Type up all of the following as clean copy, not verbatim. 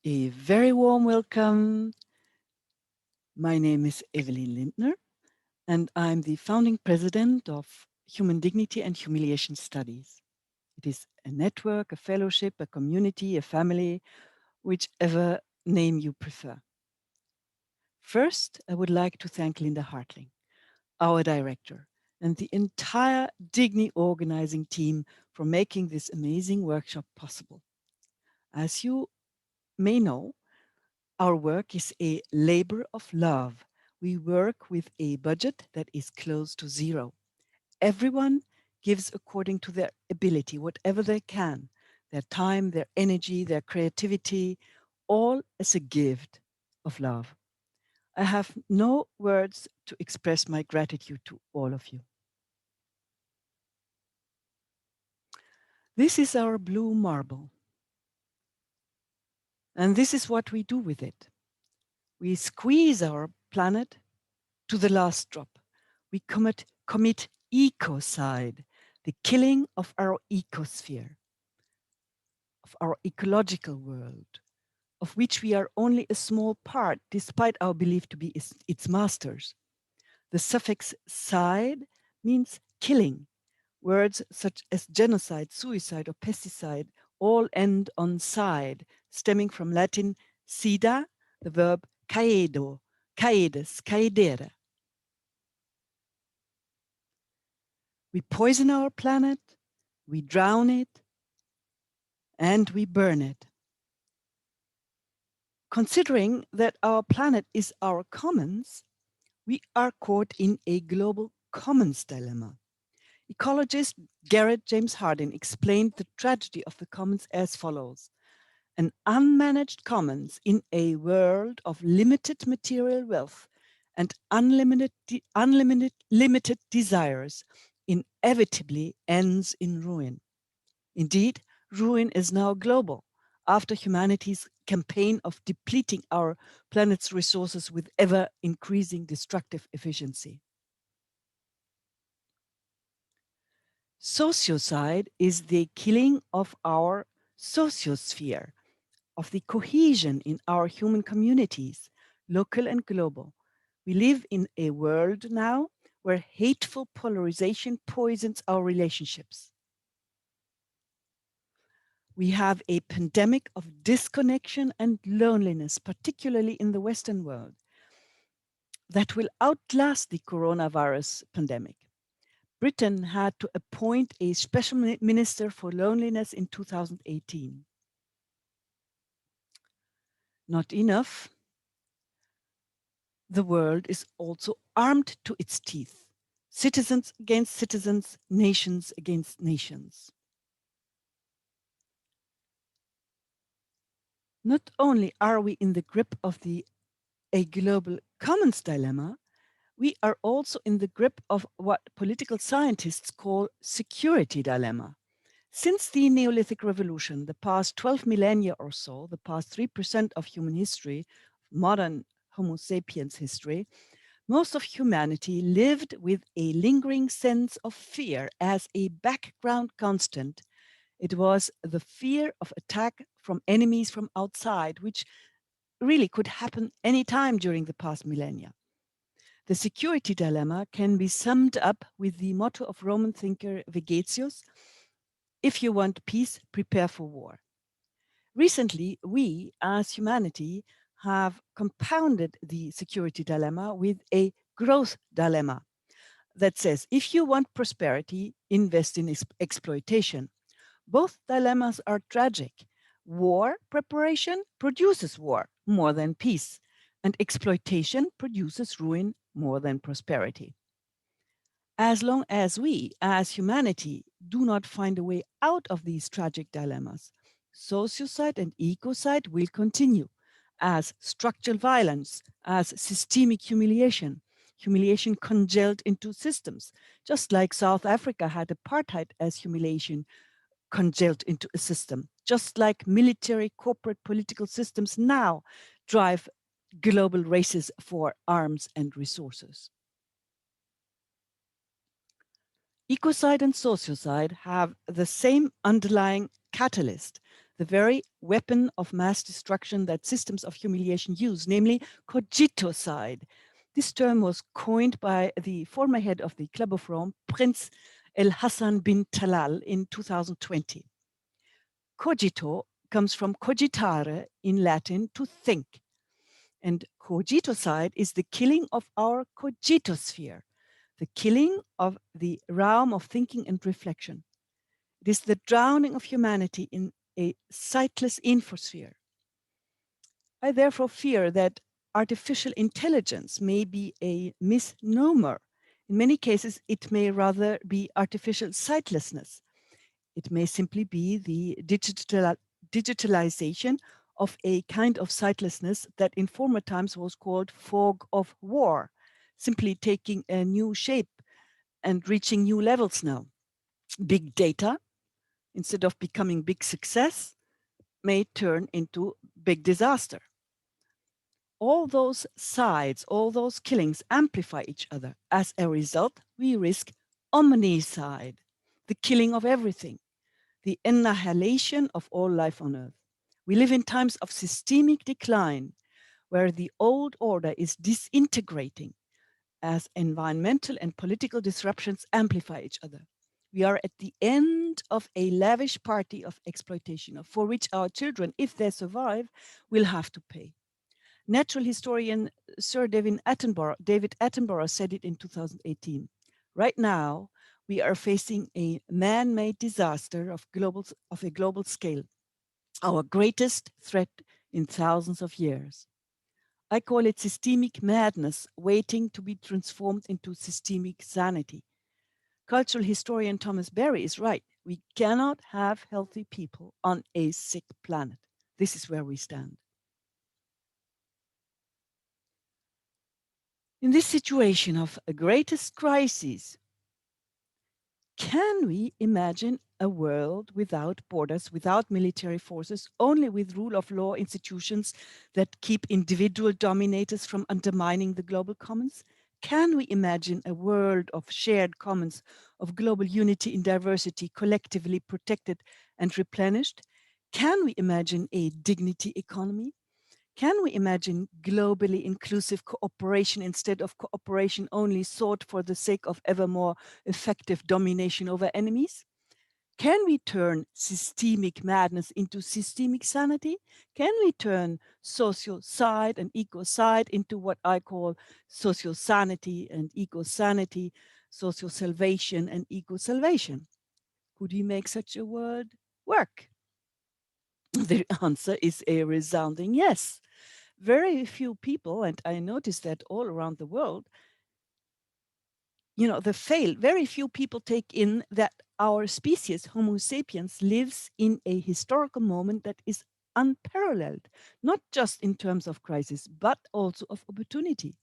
A very warm welcome. My name is Evelyn Lindner, and I'm the founding president of Human Dignity and Humiliation Studies. It is a network, a fellowship, a community, a family, whichever name you prefer. First, I would like to thank Linda Hartling, our director, and the entire Digni organizing team for making this amazing workshop possible. As you may know, our work is a labor of love. We work with a budget that is close to zero. Everyone gives according to their ability, whatever they can, their time, their energy, their creativity, all as a gift of love. I have no words to express my gratitude to all of you. This is our blue marble, and this is what we do with it. We squeeze our planet to the last drop. We commit ecocide, the killing of our ecosphere, of our ecological world, of which we are only a small part, despite our belief to be its masters. The suffix "side" means killing. Words such as genocide, suicide, or pesticide all end on "side", stemming from Latin "sida", the verb caedo, caedes, caedere. We poison our planet, we drown it, and we burn it. Considering that our planet is our commons, we are caught in a global commons dilemma. Ecologist Garrett James Hardin explained the tragedy of the commons as follows: an unmanaged commons in a world of limited material wealth and limited desires inevitably ends in ruin. Indeed, ruin is now global after humanity's campaign of depleting our planet's resources with ever increasing destructive efficiency. Sociocide is the killing of our sociosphere, of the cohesion in our human communities, local and global. We live in a world now where hateful polarization poisons our relationships. We have a pandemic of disconnection and loneliness, particularly in the Western world, that will outlast the coronavirus pandemic. Britain had to appoint a special minister for loneliness in 2018. Not enough. The world is also armed to its teeth. Citizens against citizens, nations against nations. Not only are we in the grip of a global commons dilemma, we are also in the grip of what political scientists call security dilemma. Since the Neolithic Revolution, the past 12 millennia or so, the past 3% of human history, modern Homo sapiens history, most of humanity lived with a lingering sense of fear as a background constant. It was the fear of attack from enemies from outside, which really could happen anytime during the past millennia. The security dilemma can be summed up with the motto of Roman thinker Vegetius: if you want peace, prepare for war. Recently, we as humanity have compounded the security dilemma with a growth dilemma that says, if you want prosperity, invest in exploitation. Both dilemmas are tragic. War preparation produces war more than peace, and exploitation produces ruin more than prosperity. As long as we, as humanity, do not find a way out of these tragic dilemmas, sociocide and ecocide will continue as structural violence, as systemic humiliation, humiliation congealed into systems, just like South Africa had apartheid as humiliation congealed into a system, just like military, corporate, political systems now drive global races for arms and resources. Ecocide and sociocide have the same underlying catalyst, the very weapon of mass destruction that systems of humiliation use, namely cogitocide. This term was coined by the former head of the Club of Rome, Prince El Hassan bin Talal, in 2020. Cogito comes from cogitare in Latin, to think. And cogitocide is the killing of our cogitosphere, the killing of the realm of thinking and reflection. It is the drowning of humanity in a sightless infosphere. I therefore fear that artificial intelligence may be a misnomer. In many cases, it may rather be artificial sightlessness. It may simply be the digitalization of a kind of sightlessness that in former times was called fog of war, simply taking a new shape and reaching new levels now. Big data, instead of becoming big success, may turn into big disaster. All those sides, all those killings amplify each other. As a result, we risk omnicide, the killing of everything, the annihilation of all life on Earth. We live in times of systemic decline, where the old order is disintegrating as environmental and political disruptions amplify each other. We are at the end of a lavish party of exploitation, for which our children, if they survive, will have to pay. Natural historian Sir David Attenborough said it in 2018. Right now, we are facing a man-made disaster of a global scale, our greatest threat in thousands of years. I call it systemic madness waiting to be transformed into systemic sanity. Cultural historian Thomas Berry is right. We cannot have healthy people on a sick planet. This is where we stand. In this situation of a greatest crisis, can we imagine a world without borders, without military forces, only with rule of law institutions that keep individual dominators from undermining the global commons? Can we imagine a world of shared commons, of global unity in diversity, collectively protected and replenished? Can we imagine a dignity economy? Can we imagine globally inclusive cooperation instead of cooperation only sought for the sake of ever more effective domination over enemies? Can we turn systemic madness into systemic sanity? Can we turn social side and eco side into what I call social sanity and eco sanity, social salvation and eco salvation? Could we make such a word work? The answer is a resounding yes. Very few people, and I noticed that all around the world, very few people take in that our species, Homo sapiens, lives in a historical moment that is unparalleled, not just in terms of crisis, but also of opportunity.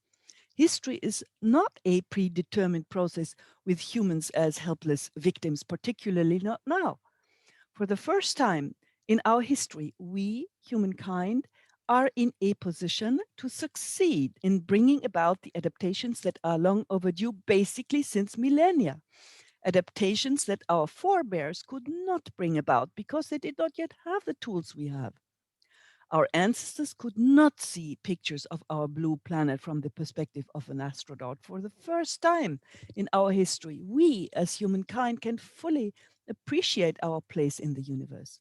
History is not a predetermined process with humans as helpless victims, particularly not now. For the first time in our history, we, humankind, are in a position to succeed in bringing about the adaptations that are long overdue, basically since millennia. Adaptations that our forebears could not bring about because they did not yet have the tools we have. Our ancestors could not see pictures of our blue planet from the perspective of an astronaut. For the first time in our history, we as humankind can fully appreciate our place in the universe.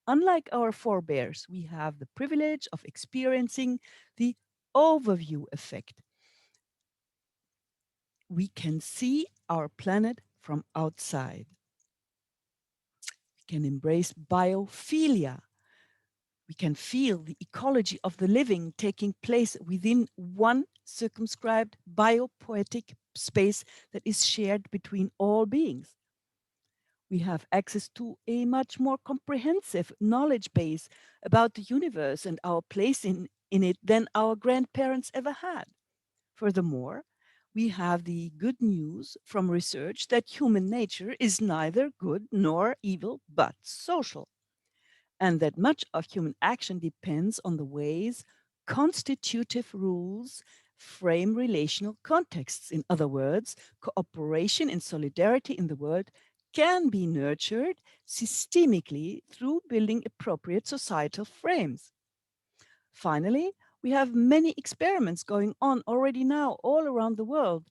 Unlike our forebears, we have the privilege of experiencing the overview effect. We can see our planet from outside. We can embrace biophilia. We can feel the ecology of the living taking place within one circumscribed biopoetic space that is shared between all beings. We have access to a much more comprehensive knowledge base about the universe and our place in it than our grandparents ever had. Furthermore, we have the good news from research that human nature is neither good nor evil, but social, and that much of human action depends on the ways constitutive rules frame relational contexts. In other words, cooperation and solidarity in the world can be nurtured systemically through building appropriate societal frames. Finally, we have many experiments going on already now all around the world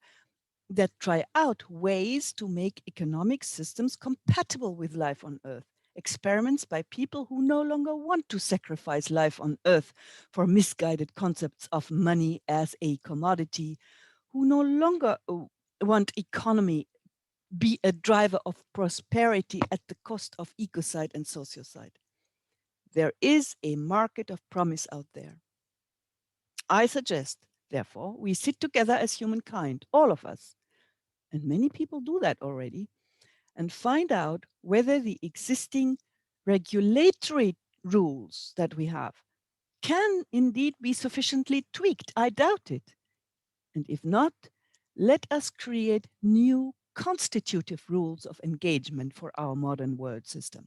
that try out ways to make economic systems compatible with life on Earth. Experiments by people who no longer want to sacrifice life on Earth for misguided concepts of money as a commodity, who no longer want economy be a driver of prosperity at the cost of ecocide and sociocide. There is a market of promise out there. I suggest, therefore, we sit together as humankind, all of us, and many people do that already, and find out whether the existing regulatory rules that we have can indeed be sufficiently tweaked. I doubt it. And if not, let us create new constitutive rules of engagement for our modern world system.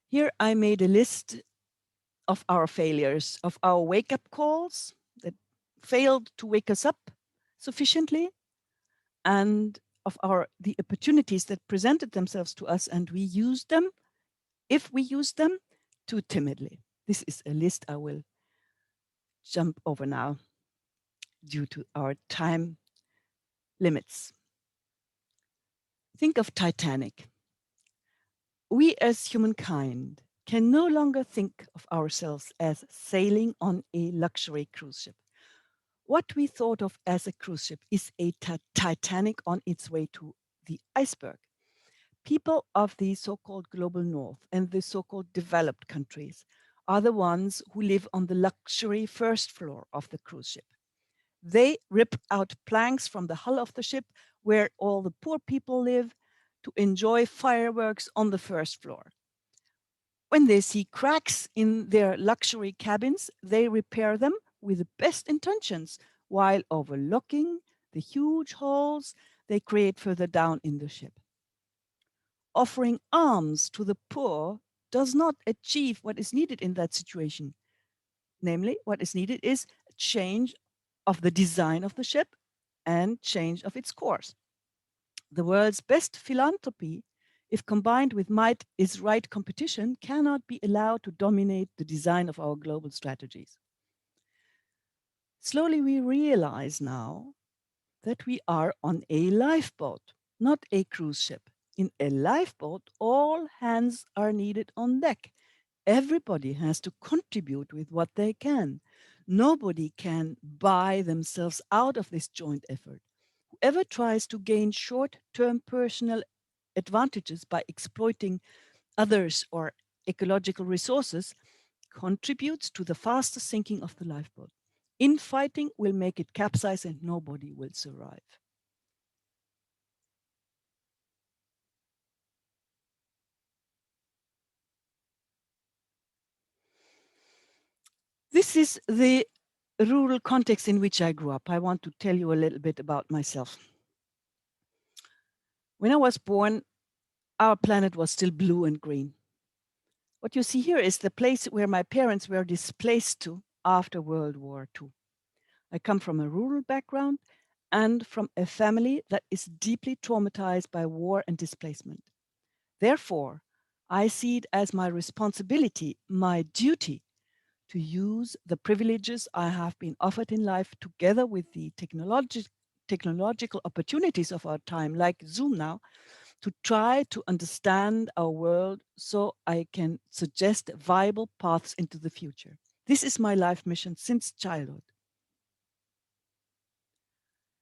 Here I made a list of our failures, of our wake-up calls that failed to wake us up sufficiently, and of the opportunities that presented themselves to us, and we used them, if we used them, too timidly. This is a list I will jump over now due to our time limits. Think of Titanic. We as humankind can no longer think of ourselves as sailing on a luxury cruise ship. What we thought of as a cruise ship is a Titanic on its way to the iceberg. People of the so-called global north and the so-called developed countries are the ones who live on the luxury first floor of the cruise ship. They rip out planks from the hull of the ship where all the poor people live to enjoy fireworks on the first floor. When they see cracks in their luxury cabins, they repair them with the best intentions while overlooking the huge holes they create further down in the ship. Offering alms to the poor does not achieve what is needed in that situation. Namely, what is needed is a change of the design of the ship and change of its course. The world's best philanthropy, if combined with might is right competition, cannot be allowed to dominate the design of our global strategies. Slowly we realize now that we are on a lifeboat, not a cruise ship. In a lifeboat, all hands are needed on deck. Everybody has to contribute with what they can. Nobody can buy themselves out of this joint effort. Whoever tries to gain short-term personal advantages by exploiting others or ecological resources contributes to the faster sinking of the lifeboat. Infighting will make it capsize and nobody will survive. This is the rural context in which I grew up. I want to tell you a little bit about myself. When I was born, our planet was still blue and green. What you see here is the place where my parents were displaced to after World War II. I come from a rural background and from a family that is deeply traumatized by war and displacement. Therefore, I see it as my responsibility, my duty, to use the privileges I have been offered in life together with the technological opportunities of our time, like Zoom now, to try to understand our world so I can suggest viable paths into the future. This is my life mission since childhood.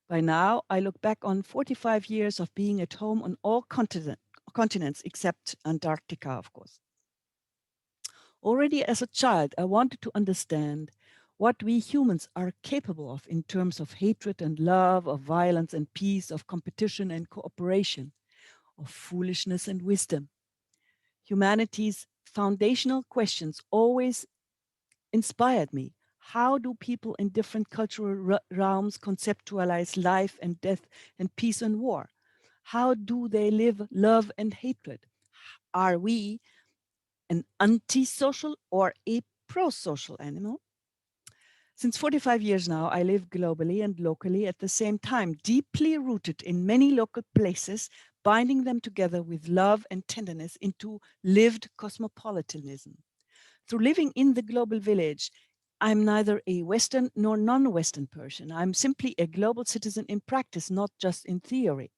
By now, I look back on 45 years of being at home on all continents except Antarctica, of course. Already as a child, I wanted to understand what we humans are capable of in terms of hatred and love, of violence and peace, of competition and cooperation, of foolishness and wisdom. Humanity's foundational questions always inspired me. How do people in different cultural realms conceptualize life and death and peace and war? How do they live love and hatred? Are we an antisocial or a pro-social animal? Since 45 years now, I live globally and locally at the same time, deeply rooted in many local places, binding them together with love and tenderness into lived cosmopolitanism. Through living in the global village, I'm neither a Western nor non Western person. I'm simply a global citizen in practice, not just in theory.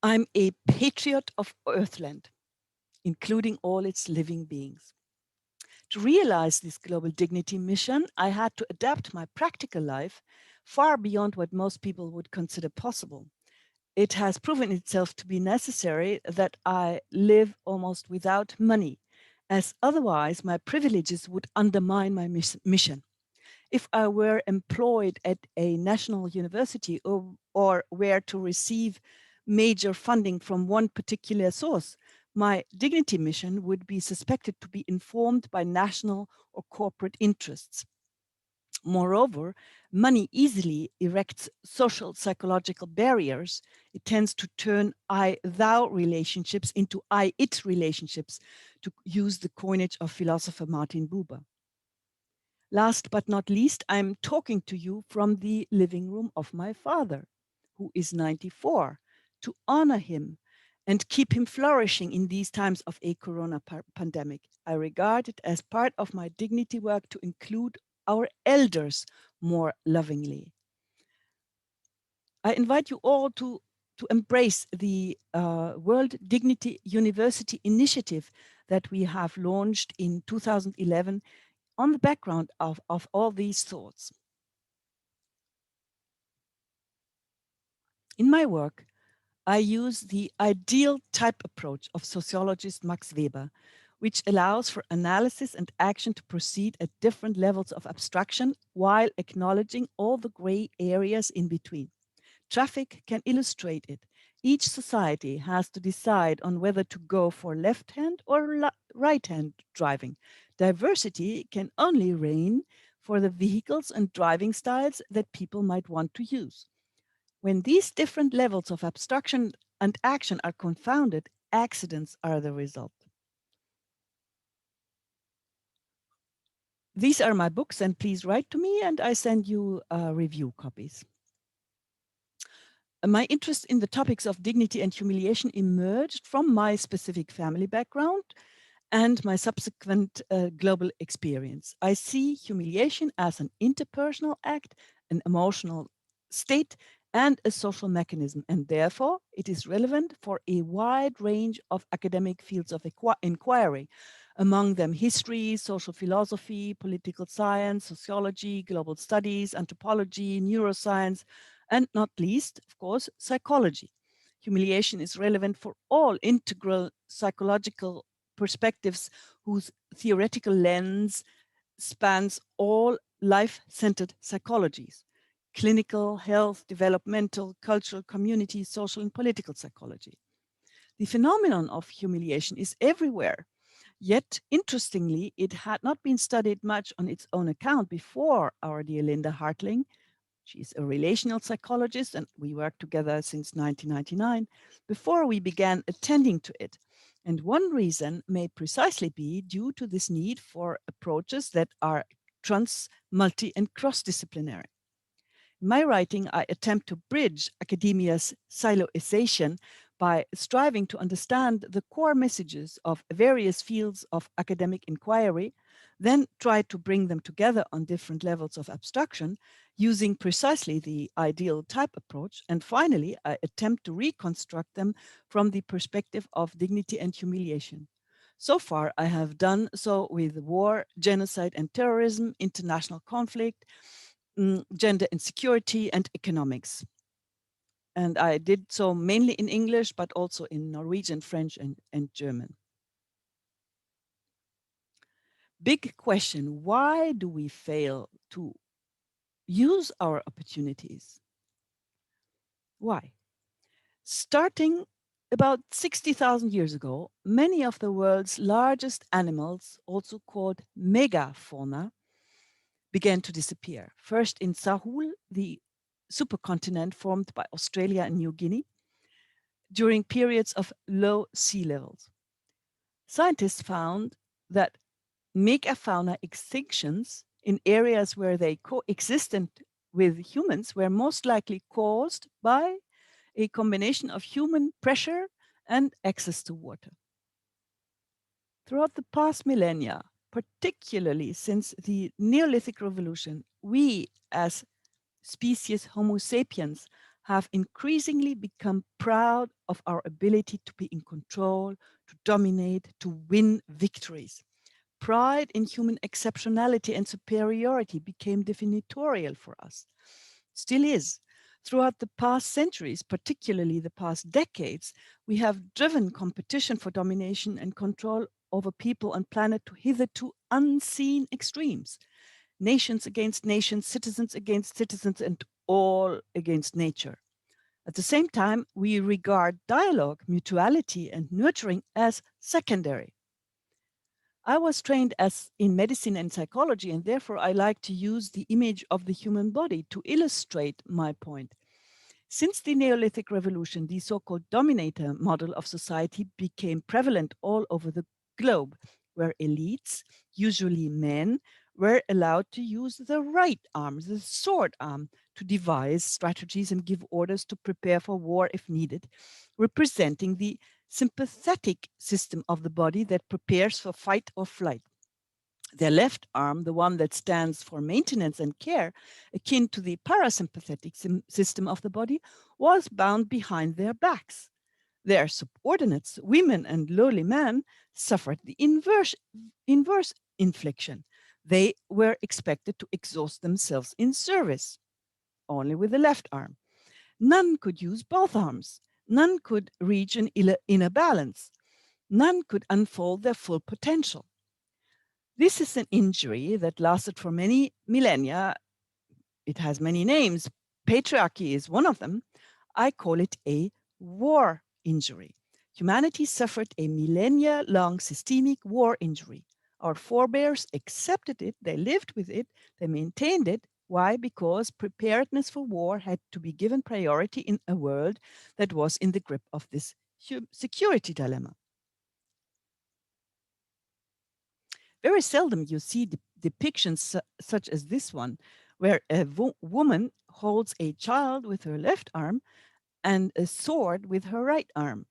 I'm a patriot of Earthland, including all its living beings. To realize this global dignity mission, I had to adapt my practical life far beyond what most people would consider possible. It has proven itself to be necessary that I live almost without money, as otherwise my privileges would undermine my mission. If I were employed at a national university or were to receive major funding from one particular source, my dignity mission would be suspected to be informed by national or corporate interests. Moreover, money easily erects social psychological barriers. It tends to turn I thou relationships into I it relationships, to use the coinage of philosopher Martin Buber. Last but not least, I'm talking to you from the living room of my father, who is 94, to honor him and keep him flourishing in these times of a corona pandemic. I regard it as part of my dignity work to include our elders more lovingly. I invite you all to embrace the World Dignity University initiative that we have launched in 2011 on the background of all these thoughts. In my work, I use the ideal type approach of sociologist Max Weber, which allows for analysis and action to proceed at different levels of abstraction while acknowledging all the gray areas in between. Traffic can illustrate it. Each society has to decide on whether to go for left-hand or right-hand driving. Diversity can only reign for the vehicles and driving styles that people might want to use. When these different levels of abstraction and action are confounded, accidents are the result. These are my books, and please write to me and I send you review copies. My interest in the topics of dignity and humiliation emerged from my specific family background and my subsequent global experience. I see humiliation as an interpersonal act, an emotional state, and a social mechanism, and therefore it is relevant for a wide range of academic fields of inquiry, among them history, social philosophy, political science, sociology, global studies, anthropology, neuroscience, and not least, of course, psychology. Humiliation is relevant for all integral psychological perspectives whose theoretical lens spans all life-centered psychologies: clinical, health, developmental, cultural, community, social, and political psychology. The phenomenon of humiliation is everywhere. Yet, interestingly, it had not been studied much on its own account before our dear Linda Hartling. She's a relational psychologist, and we worked together since 1999, before we began attending to it. And one reason may precisely be due to this need for approaches that are trans, multi, and cross-disciplinary. In my writing, I attempt to bridge academia's siloization by striving to understand the core messages of various fields of academic inquiry, then try to bring them together on different levels of abstraction using precisely the ideal type approach. And finally, I attempt to reconstruct them from the perspective of dignity and humiliation. So far, I have done so with war, genocide and terrorism, international conflict, gender insecurity, and economics. And I did so mainly in English, but also in Norwegian, French, and German. Big question: why do we fail to use our opportunities? Why? Starting about 60,000 years ago, many of the world's largest animals, also called megafauna, began to disappear. First in Sahul, the supercontinent formed by Australia and New Guinea, during periods of low sea levels. Scientists found that megafauna extinctions in areas where they coexisted with humans were most likely caused by a combination of human pressure and access to water. Throughout the past millennia, particularly since the Neolithic Revolution, we as species Homo sapiens have increasingly become proud of our ability to be in control, to dominate, to win victories. Pride in human exceptionality and superiority became definitorial for us. Still is. Throughout the past centuries, particularly the past decades, we have driven competition for domination and control over people and planet to hitherto unseen extremes. Nations against nations, citizens against citizens, and all against nature. At the same time, we regard dialogue, mutuality, and nurturing as secondary. I was trained as in medicine and psychology, and therefore I like to use the image of the human body to illustrate my point. Since the Neolithic Revolution, the so-called dominator model of society became prevalent all over the globe, where elites, usually men, were allowed to use the right arm, the sword arm, to devise strategies and give orders to prepare for war if needed, representing the sympathetic system of the body that prepares for fight or flight. Their left arm, the one that stands for maintenance and care, akin to the parasympathetic system of the body, was bound behind their backs. Their subordinates, women and lowly men, suffered the inverse infliction. They were expected to exhaust themselves in service, only with the left arm. None could use both arms. None could reach an inner balance. None could unfold their full potential. This is an injury that lasted for many millennia. It has many names. Patriarchy is one of them. I call it a war injury. Humanity suffered a millennia-long systemic war injury. Our forebears accepted it, they lived with it, they maintained it. Why? Because preparedness for war had to be given priority in a world that was in the grip of this security dilemma. Very seldom you see depictions such as this one, where a woman holds a child with her left arm and a sword with her right arm.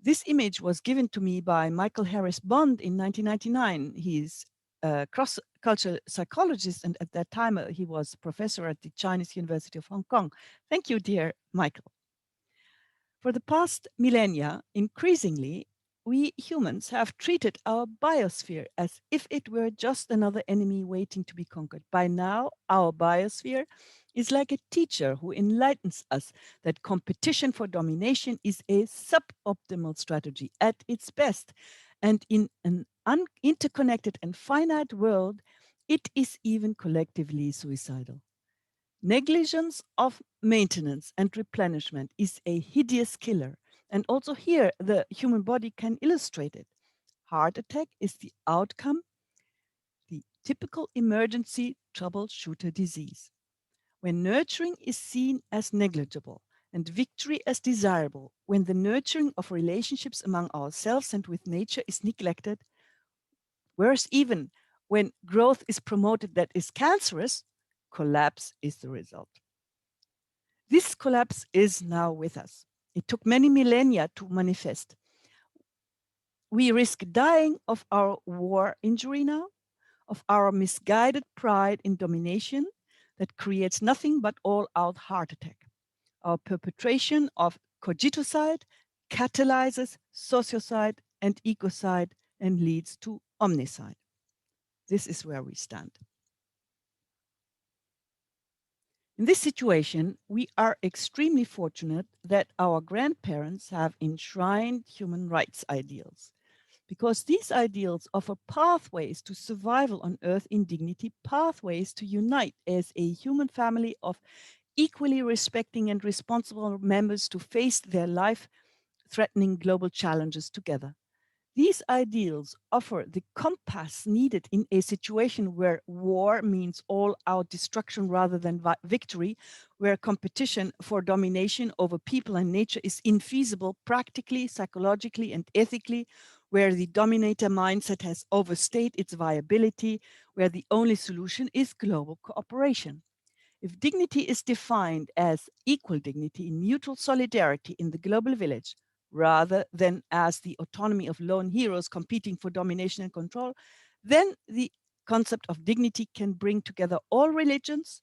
This image was given to me by Michael Harris Bond in 1999. He's a cross-cultural psychologist, and at that time he was professor at the Chinese University of Hong Kong. Thank you, dear Michael. For the past millennia, increasingly, we humans have treated our biosphere as if it were just another enemy waiting to be conquered. By now, our biosphere is like a teacher who enlightens us that competition for domination is a suboptimal strategy at its best. And in an interconnected and finite world, it is even collectively suicidal. Negligence of maintenance and replenishment is a hideous killer. And also here, the human body can illustrate it. Heart attack is the outcome, the typical emergency troubleshooter disease. When nurturing is seen as negligible and victory as desirable, when the nurturing of relationships among ourselves and with nature is neglected, worse even, when growth is promoted that is cancerous, collapse is the result. This collapse is now with us. It took many millennia to manifest. We risk dying of our war injury now, of our misguided pride in domination that creates nothing but all-out heart attack. Our perpetration of cogiticide catalyzes sociocide and ecocide and leads to omnicide. This is where we stand. In this situation, we are extremely fortunate that our grandparents have enshrined human rights ideals, because these ideals offer pathways to survival on Earth in dignity, pathways to unite as a human family of equally respecting and responsible members to face their life-threatening global challenges together. These ideals offer the compass needed in a situation where war means all-out destruction rather than victory, where competition for domination over people and nature is infeasible practically, psychologically, and ethically, where the dominator mindset has overstayed its viability, where the only solution is global cooperation. If dignity is defined as equal dignity in mutual solidarity in the global village, rather than as the autonomy of lone heroes competing for domination and control, then the concept of dignity can bring together all religions,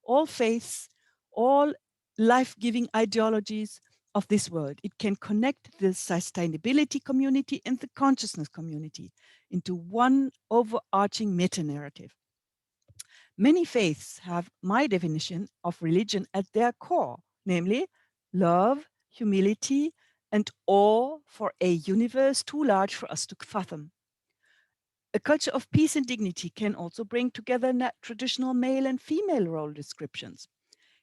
all faiths, all life-giving ideologies of this world. It can connect the sustainability community and the consciousness community into one overarching meta-narrative. Many faiths have my definition of religion at their core, namely love, humility, and awe for a universe too large for us to fathom. A culture of peace and dignity can also bring together traditional male and female role descriptions.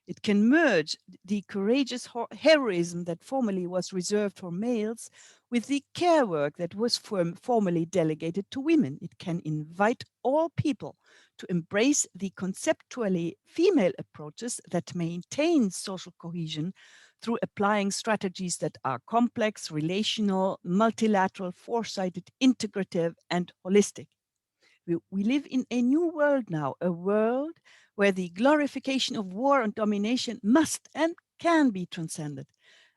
It can merge the courageous heroism that formerly was reserved for males with the care work that was formerly delegated to women. It can invite all people to embrace the conceptually female approaches that maintain social cohesion through applying strategies that are complex, relational, multilateral, foresighted, integrative, and holistic. We live in a new world now, a world where the glorification of war and domination must and can be transcended.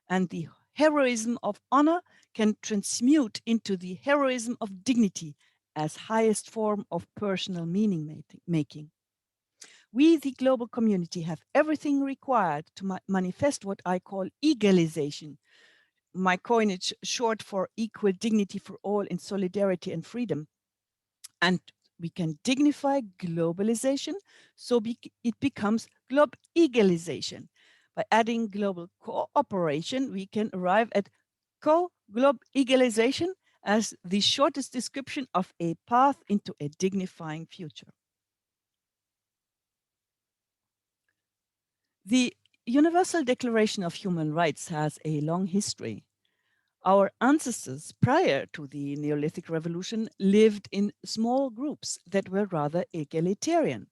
And the heroism of honor can transmute into the heroism of dignity as highest form of personal meaning making. We, the global community, have everything required to manifest what I call egalization, my coinage short for equal dignity for all in solidarity and freedom. And we can dignify globalization so it becomes glob-egalization. By adding global cooperation, we can arrive at co-glob-egalization as the shortest description of a path into a dignifying future. The Universal Declaration of Human Rights has a long history. Our ancestors prior to the Neolithic Revolution lived in small groups that were rather egalitarian.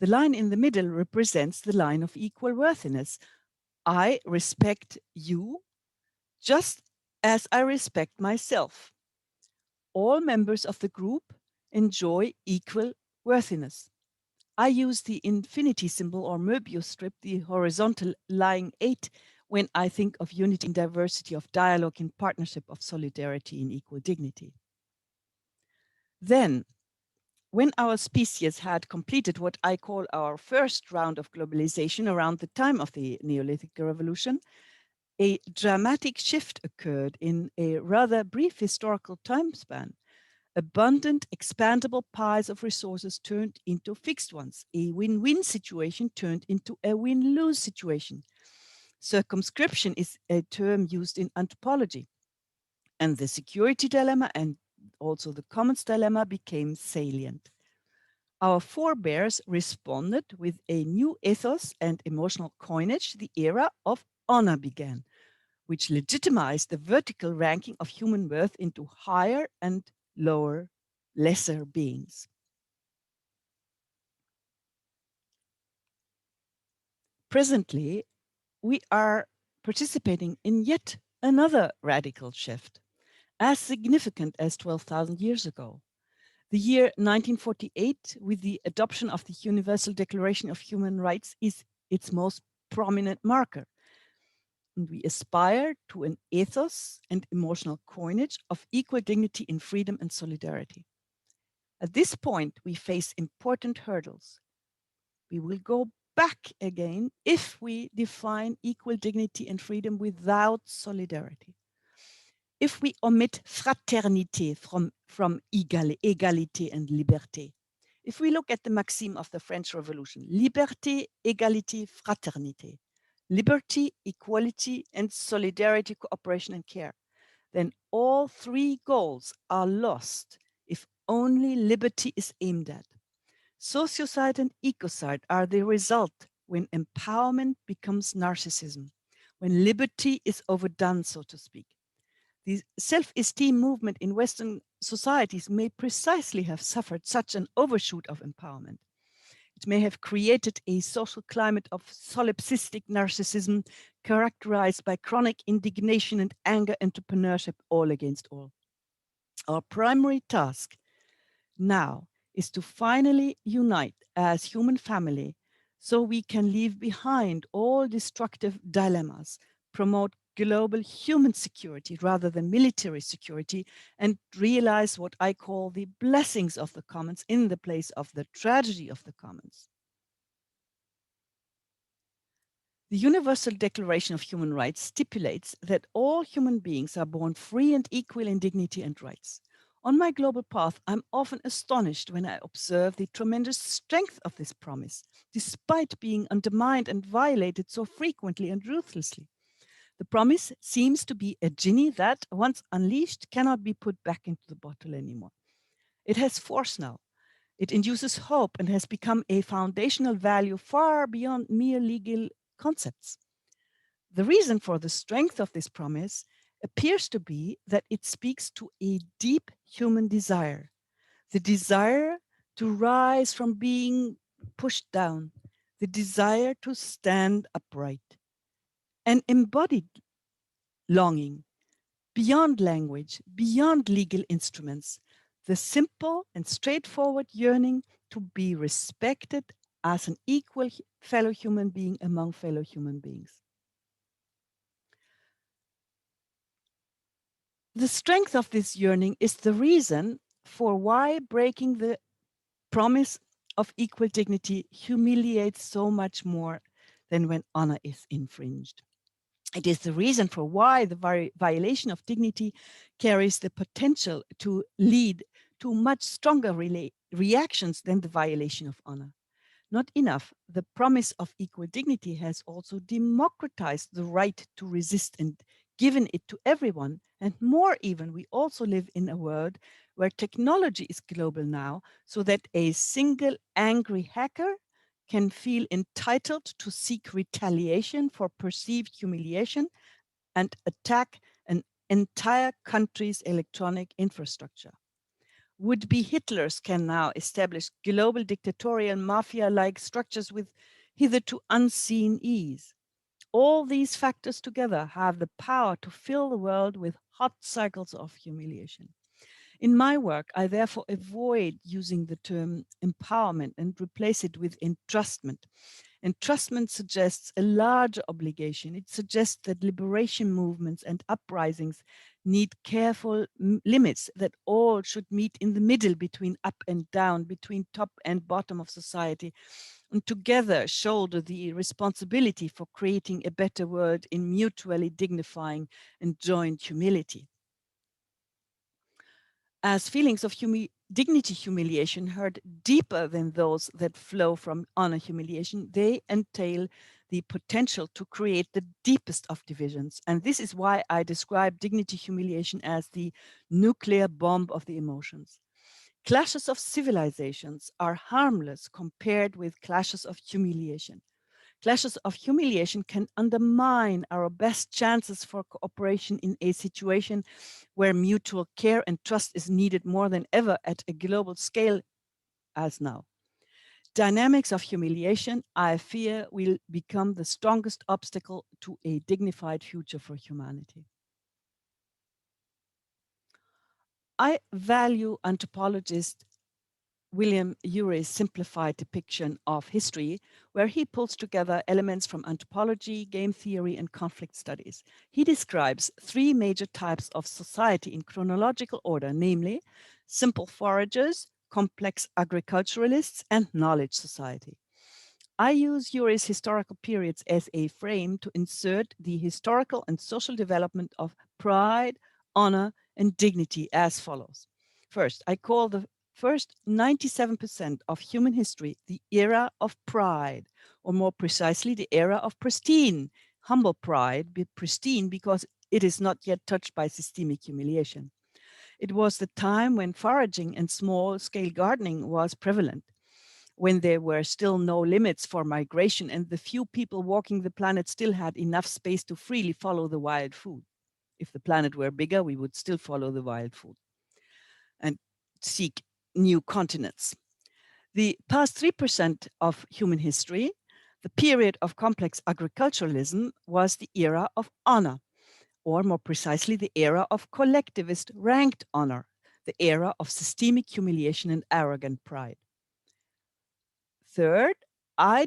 The line in the middle represents the line of equal worthiness. I respect you just as I respect myself. All members of the group enjoy equal worthiness. I use the infinity symbol or Möbius strip, the horizontal lying 8, when I think of unity in diversity, of dialogue in partnership, of solidarity in equal dignity. Then, when our species had completed what I call our first round of globalization around the time of the Neolithic Revolution, a dramatic shift occurred in a rather brief historical time span. Abundant, expandable piles of resources turned into fixed ones. A win-win situation turned into a win-lose situation. Circumscription is a term used in anthropology. And the security dilemma and also the commons dilemma became salient. Our forebears responded with a new ethos and emotional coinage. The era of honor began, which legitimized the vertical ranking of human worth into higher and lower, lesser beings. Presently, we are participating in yet another radical shift, as significant as 12,000 years ago. The year 1948, with the adoption of the Universal Declaration of Human Rights, is its most prominent marker. And we aspire to an ethos and emotional coinage of equal dignity in freedom and solidarity. At this point, we face important hurdles. We will go back again if we define equal dignity and freedom without solidarity. If we omit fraternité from égalité and liberté. If we look at the maxim of the French Revolution, liberté, égalité, fraternité, liberty, equality, and solidarity, cooperation, and care, then all three goals are lost if only liberty is aimed at. Sociocide and ecocide are the result when empowerment becomes narcissism, when liberty is overdone, so to speak. The self-esteem movement in Western societies may precisely have suffered such an overshoot of empowerment. It may have created a social climate of solipsistic narcissism characterized by chronic indignation and anger entrepreneurship, all against all. Our primary task now is to finally unite as human family so we can leave behind all destructive dilemmas, promote global human security rather than military security, and realize what I call the blessings of the commons in the place of the tragedy of the commons. The Universal Declaration of Human Rights stipulates that all human beings are born free and equal in dignity and rights. On my global path, I'm often astonished when I observe the tremendous strength of this promise, despite being undermined and violated so frequently and ruthlessly. The promise seems to be a genie that, once unleashed, cannot be put back into the bottle anymore. It has force now. It induces hope and has become a foundational value far beyond mere legal concepts. The reason for the strength of this promise appears to be that it speaks to a deep human desire, the desire to rise from being pushed down, the desire to stand upright, an embodied longing beyond language, beyond legal instruments, the simple and straightforward yearning to be respected as an equal fellow human being among fellow human beings. The strength of this yearning is the reason for why breaking the promise of equal dignity humiliates so much more than when honor is infringed. It is the reason for why the violation of dignity carries the potential to lead to much stronger reactions than the violation of honor. Not enough, the promise of equal dignity has also democratized the right to resist and given it to everyone. And more even, we also live in a world where technology is global now, so that a single angry hacker can feel entitled to seek retaliation for perceived humiliation and attack an entire country's electronic infrastructure. Would-be Hitlers can now establish global dictatorial mafia-like structures with hitherto unseen ease. All these factors together have the power to fill the world with hot cycles of humiliation. In my work, I therefore avoid using the term empowerment and replace it with entrustment. Entrustment suggests a larger obligation. It suggests that liberation movements and uprisings need careful limits, that all should meet in the middle between up and down, between top and bottom of society, and together shoulder the responsibility for creating a better world in mutually dignifying and joint humility. As feelings of dignity humiliation hurt deeper than those that flow from honor humiliation, they entail the potential to create the deepest of divisions. And this is why I describe dignity humiliation as the nuclear bomb of the emotions. Clashes of civilizations are harmless compared with clashes of humiliation. Clashes of humiliation can undermine our best chances for cooperation in a situation where mutual care and trust is needed more than ever at a global scale as now. Dynamics of humiliation, I fear, will become the strongest obstacle to a dignified future for humanity. I value anthropologist William Urey's simplified depiction of history, where he pulls together elements from anthropology, game theory, and conflict studies. He describes three major types of society in chronological order, namely simple foragers, complex agriculturalists, and knowledge society. I use Urey's historical periods as a frame to insert the historical and social development of pride, honor, and dignity as follows. First, I call the first 97% of human history the era of pride, or more precisely, the era of pristine, humble pride, pristine because it is not yet touched by systemic humiliation. It was the time when foraging and small-scale gardening was prevalent, when there were still no limits for migration and the few people walking the planet still had enough space to freely follow the wild food. If the planet were bigger, we would still follow the wild food and seek new continents. The past 3% of human history, the period of complex agriculturalism, was the era of honor, or more precisely, the era of collectivist ranked honor. the era of systemic humiliation and arrogant pride. Third, I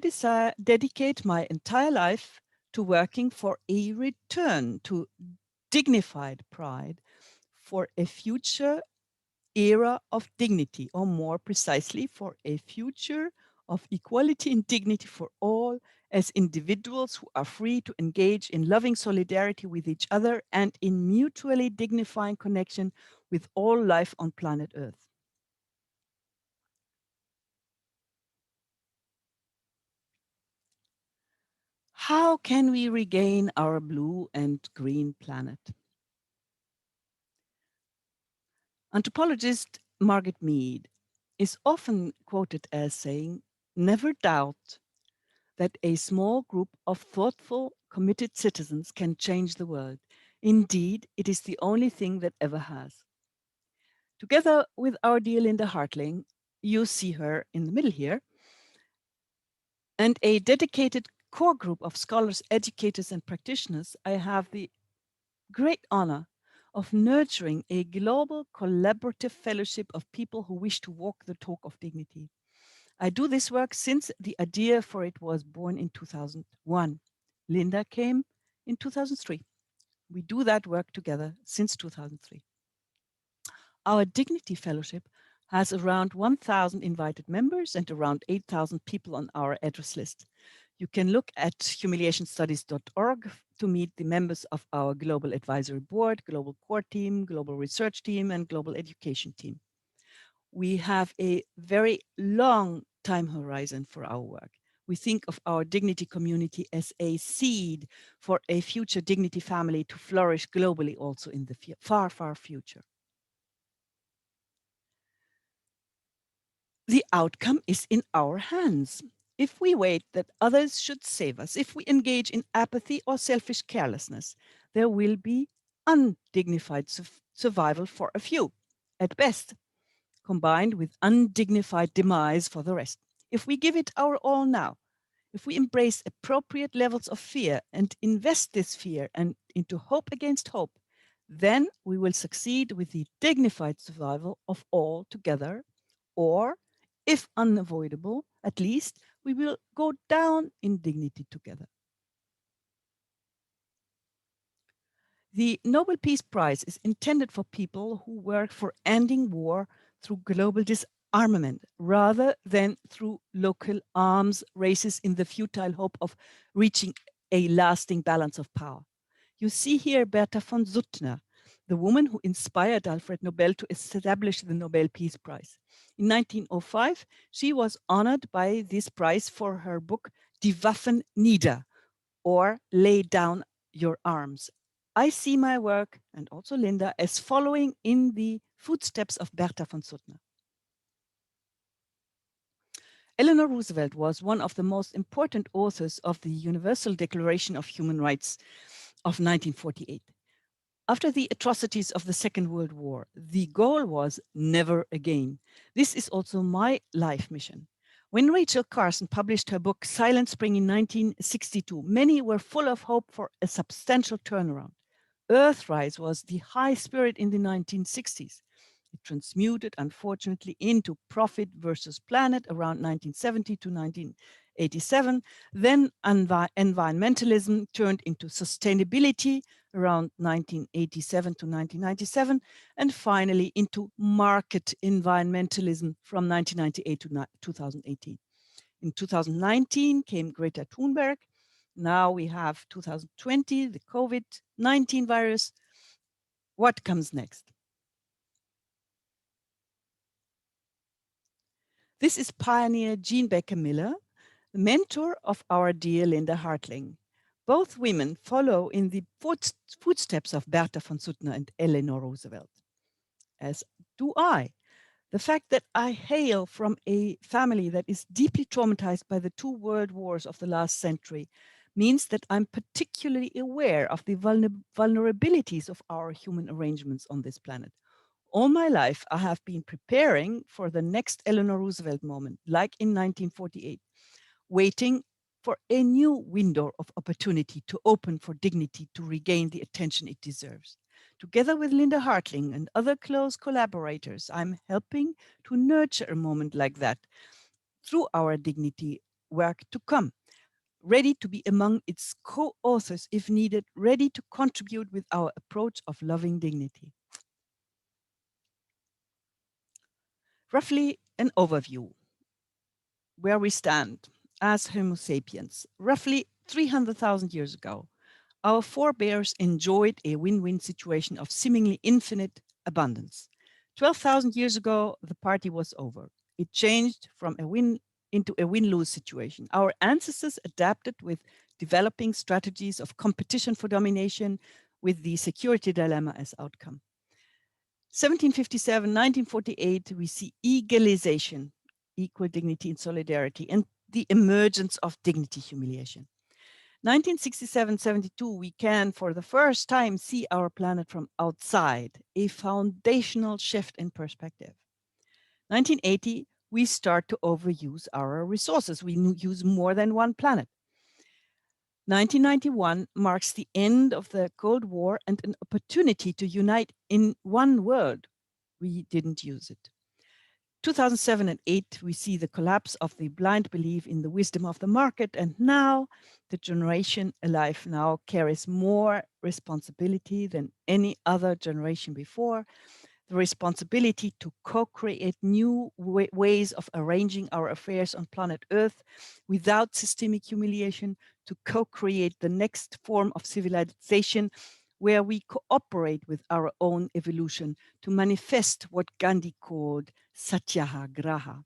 dedicate my entire life to working for a return to dignified pride, for a future era of dignity, or more precisely, for a future of equality and dignity for all as individuals who are free to engage in loving solidarity with each other and in mutually dignifying connection with all life on planet Earth. How can we regain our blue and green planet? Anthropologist Margaret Mead is often quoted as saying, "Never doubt that a small group of thoughtful, committed citizens can change the world. Indeed, it is the only thing that ever has." Together with our dear Linda Hartling, you see her in the middle here, and a dedicated core group of scholars, educators, and practitioners, I have the great honor of nurturing a global collaborative fellowship of people who wish to walk the talk of dignity. I do this work since the idea for it was born in 2001. Linda came in 2003. We do that work together since 2003. Our Dignity Fellowship has around 1,000 invited members and around 8,000 people on our address list. You can look at humiliationstudies.org to meet the members of our Global Advisory Board, Global Core Team, Global Research Team, and Global Education Team. We have a very long time horizon for our work. We think of our dignity community as a seed for a future dignity family to flourish globally also in the far, far future. The outcome is in our hands. If we wait that others should save us, if we engage in apathy or selfish carelessness, there will be undignified survival for a few, at best, combined with undignified demise for the rest. If we give it our all now, if we embrace appropriate levels of fear and invest this fear and into hope against hope, then we will succeed with the dignified survival of all together, or, if unavoidable, at least we will go down in dignity together. The Nobel Peace Prize is intended for people who work for ending war through global disarmament rather than through local arms races in the futile hope of reaching a lasting balance of power. You see here Berta von Suttner, the woman who inspired Alfred Nobel to establish the Nobel Peace Prize. In 1905, she was honored by this prize for her book Die Waffen nieder, or Lay Down Your Arms. I see my work, and also Linda, as following in the footsteps of Berta von Suttner. Eleanor Roosevelt was one of the most important authors of the Universal Declaration of Human Rights of 1948. After the atrocities of the Second World War, the goal was never again. This is also my life mission. When Rachel Carson published her book Silent Spring in 1962, many were full of hope for a substantial turnaround. Earthrise was the high spirit in the 1960s. It transmuted, unfortunately, into Profit versus Planet around 1970 to 1987. Then environmentalism turned into sustainability around 1987 to 1997, and finally into market environmentalism from 1998 to 2018. In 2019 came Greta Thunberg. Now we have 2020, the COVID-19 virus. What comes next? This is pioneer Jean Baker Miller, the mentor of our dear Linda Hartling. Both women follow in the footsteps of Berta von Suttner and Eleanor Roosevelt, as do I. The fact that I hail from a family that is deeply traumatized by the two world wars of the last century means that I'm particularly aware of the vulnerabilities of our human arrangements on this planet. All my life, I have been preparing for the next Eleanor Roosevelt moment, like in 1948, waiting for a new window of opportunity to open for dignity to regain the attention it deserves. Together with Linda Hartling and other close collaborators, I'm helping to nurture a moment like that through our dignity work to come, ready to be among its co-authors if needed, ready to contribute with our approach of loving dignity. Roughly an overview where we stand as Homo sapiens. Roughly 300,000 years ago, our forebears enjoyed a win-win situation of seemingly infinite abundance. 12,000 years ago, the party was over. It changed from a win into a win-lose situation. Our ancestors adapted with developing strategies of competition for domination with the security dilemma as outcome. 1757, 1948, we see egalization, equal dignity and solidarity, and the emergence of dignity humiliation. 1967-72, we can for the first time see our planet from outside, a foundational shift in perspective. 1980, we start to overuse our resources. We use more than one planet. 1991 marks the end of the Cold War and an opportunity to unite in one world. We didn't use it. 2007 and 8, we see the collapse of the blind belief in the wisdom of the market. And now the generation alive now carries more responsibility than any other generation before. The responsibility to co-create new ways of arranging our affairs on planet Earth without systemic humiliation, to co-create the next form of civilization where we cooperate with our own evolution to manifest what Gandhi called Satyagraha.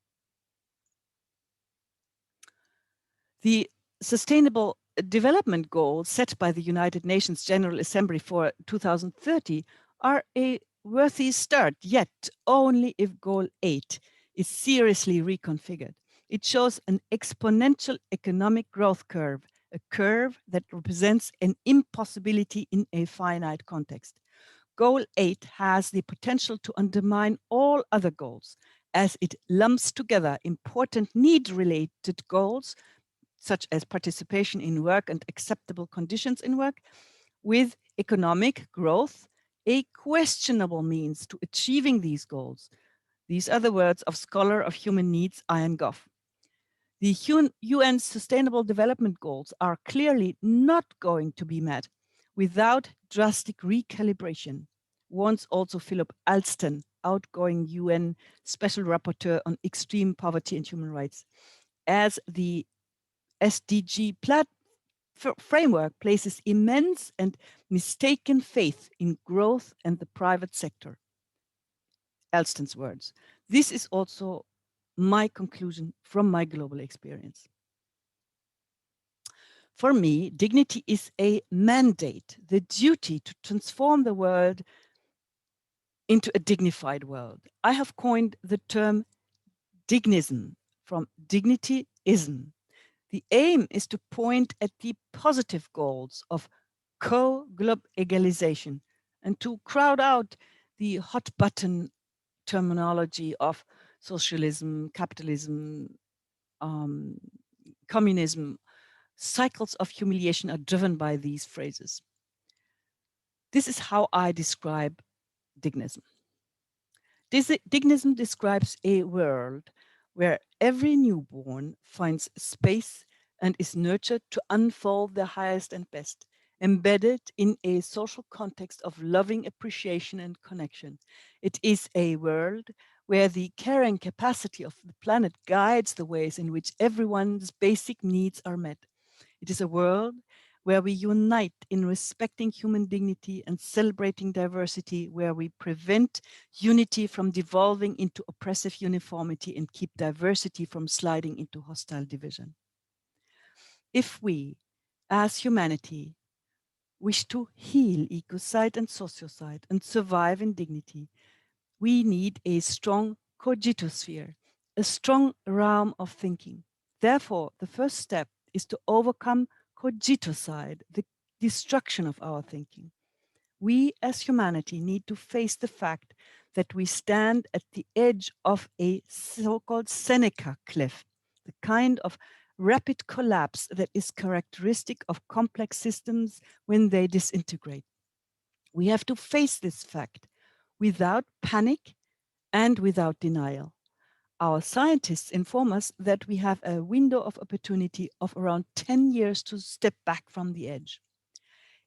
The Sustainable Development Goals set by the United Nations General Assembly for 2030 are a worthy start, yet only if Goal 8 is seriously reconfigured. It shows an exponential economic growth curve, a curve that represents an impossibility in a finite context. Goal 8 has the potential to undermine all other goals as it lumps together important need-related goals, such as participation in work and acceptable conditions in work, with economic growth, a questionable means to achieving these goals. These are the words of scholar of human needs, Ian Goff. The UN Sustainable Development Goals are clearly not going to be met without drastic recalibration, warns also Philip Alston, outgoing UN Special Rapporteur on Extreme Poverty and Human Rights, as the SDG framework places immense and mistaken faith in growth and the private sector. Alston's words. This is also my conclusion from my global experience. For me, dignity is a mandate, the duty to transform the world into a dignified world. I have coined the term dignism from dignityism. The aim is to point at the positive goals of co-globalization and to crowd out the hot button terminology of socialism, capitalism, communism. Cycles of humiliation are driven by these phrases. This is how I describe dignism. Dignism describes a world where every newborn finds space and is nurtured to unfold their highest and best, embedded in a social context of loving appreciation and connection. It is a world where the caring capacity of the planet guides the ways in which everyone's basic needs are met. It is a world where we unite in respecting human dignity and celebrating diversity, where we prevent unity from devolving into oppressive uniformity and keep diversity from sliding into hostile division. If we, as humanity, wish to heal ecocide and sociocide and survive in dignity, we need a strong cogitosphere, a strong realm of thinking. Therefore, the first step is to overcome cogitocide, the destruction of our thinking. We as humanity need to face the fact that we stand at the edge of a so-called Seneca cliff, the kind of rapid collapse that is characteristic of complex systems when they disintegrate. We have to face this fact without panic and without denial. Our scientists inform us that we have a window of opportunity of around 10 years to step back from the edge.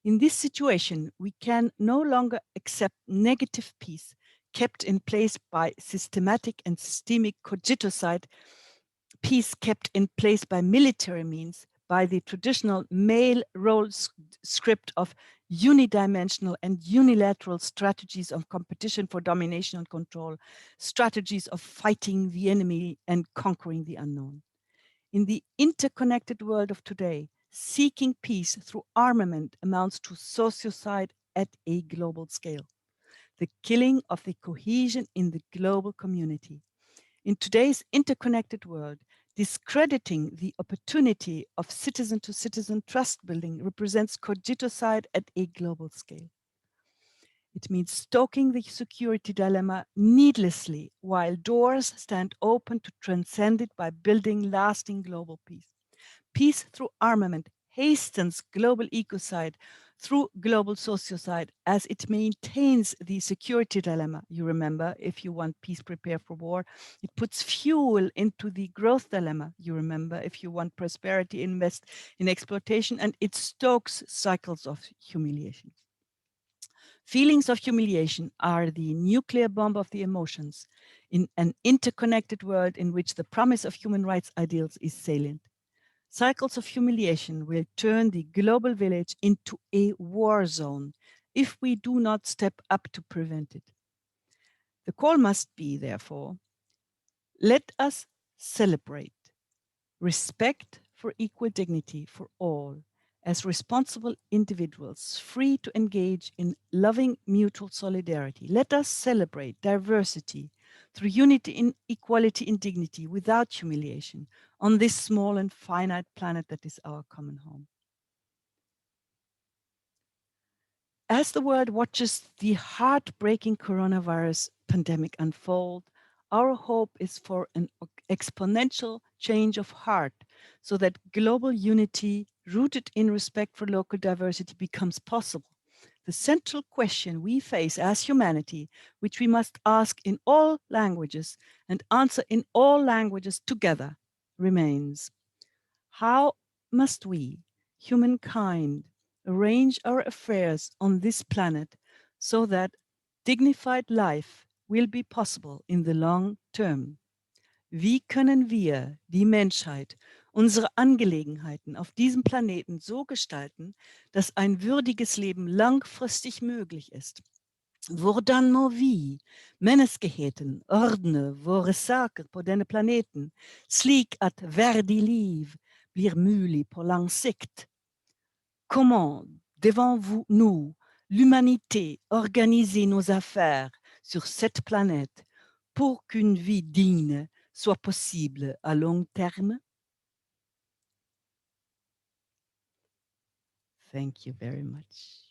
In this situation, we can no longer accept negative peace kept in place by systematic and systemic cogitocide, peace kept in place by military means, by the traditional male role script of unidimensional and unilateral strategies of competition for domination and control, strategies of fighting the enemy and conquering the unknown. In the interconnected world of today, seeking peace through armament amounts to sociocide at a global scale, the killing of the cohesion in the global community. In today's interconnected world, discrediting the opportunity of citizen to citizen trust building represents cogitocide at a global scale. It means stoking the security dilemma needlessly while doors stand open to transcend it by building lasting global peace. Peace through armament hastens global ecocide through global sociocide as it maintains the security dilemma. You remember, if you want peace, prepare for war. It puts fuel into the growth dilemma. You remember, if you want prosperity, invest in exploitation, and it stokes cycles of humiliation. Feelings of humiliation are the nuclear bomb of the emotions in an interconnected world in which the promise of human rights ideals is salient. Cycles of humiliation will turn the global village into a war zone if we do not step up to prevent it. The call must be, therefore, let us celebrate respect for equal dignity for all as responsible individuals free to engage in loving mutual solidarity. Let us celebrate diversity through unity in equality and dignity without humiliation on this small and finite planet that is our common home. As the world watches the heartbreaking coronavirus pandemic unfold, our hope is for an exponential change of heart so that global unity rooted in respect for local diversity becomes possible. The central question we face as humanity, which we must ask in all languages and answer in all languages together, remains: how must we, humankind, arrange our affairs on this planet so that dignified life will be possible in the long term? Wie können wir, die Menschheit, unsere Angelegenheiten auf diesem Planeten so gestalten, dass ein würdiges Leben langfristig möglich ist? Hvordan må vi, menneskeheten, ordne våre saker på denne planeten, slik at verdig liv blir mulig på lang sikt? Comment devons-nous, l'humanité, organiser nos affaires sur cette planète pour qu'une vie digne soit possible à long terme? Thank you very much.